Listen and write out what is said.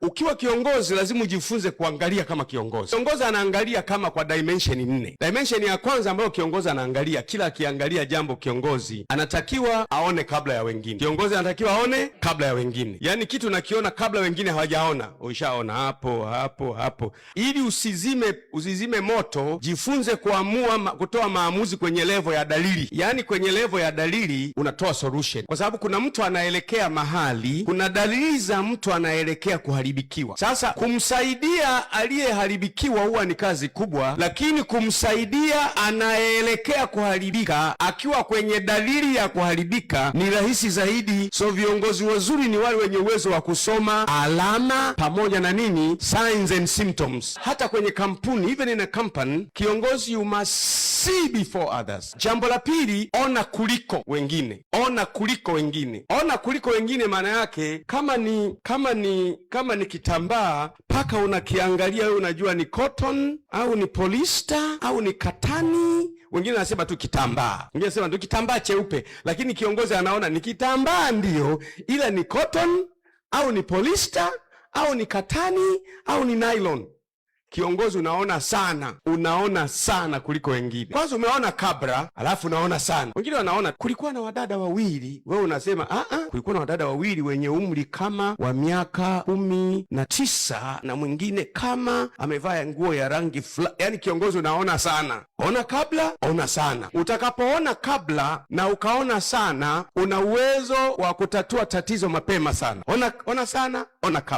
ukiwa kiongozi lazima ujifunze kuangalia kama kiongozi. Kiongozi anaangalia kama kwa dimension 4. Dimension ya kwanza ambayo kiongozi anaangalia, kila akiangalia jambo kiongozi anatakiwa aone kabla ya wengine. Kiongozi anatakiwa aone kabla ya wengine. Yaani kitu nakiona kabla wengine hawajaona, ushaona hapo. Ili usizime moto, jifunze kutoa maamuzi kwenye level ya dalili. Yaani kwenye level ya dalili unatoa solution. Kwa sababu kuna mtu anaelekea mahali, kuna dalili za mtu anaelekea kuharibikiwa. Sasa kumsaidia aliyeharibikiwa huwa ni kazi kubwa, lakini kumsaidia anayeelekea kuharibika akiwa kwenye dalili ya kuharibika ni rahisi zaidi. So viongozi wazuri ni wale wenye uwezo wa kusoma alama pamoja na signs and symptoms. Hata kwenye kampuni, even in a company, kiongozi you must see before others. Jambo la pili, ona kuliko wengine. Ona kuliko wengine maana yake kama ni kitambaa, paka unakiangalia wewe unajua ni cotton au ni polyester au ni katani. Wengine wanasema tu kitambaa, wengine wanasema tu kitambaa cheupe, lakini kiongozi anaona ni kitambaa ndio, ila ni cotton au ni polyester au ni katani au ni nylon. Kiongozi unaona sana kuliko wengine. Kwanza umeona kabla, alafu unaona sana. Wengine wanaona kulikuwa na wadada wawili, wewe unasema kulikuwa na wadada wawili wenye umri kama wa miaka 19 na mwingine kama amevaa nguo ya rangi fulani. Yaani kiongozi unaona sana. Ona kabla, ona sana. Utakapoona kabla na ukaona sana, una uwezo wa kutatua tatizo mapema sana. Ona sana, ona kabla.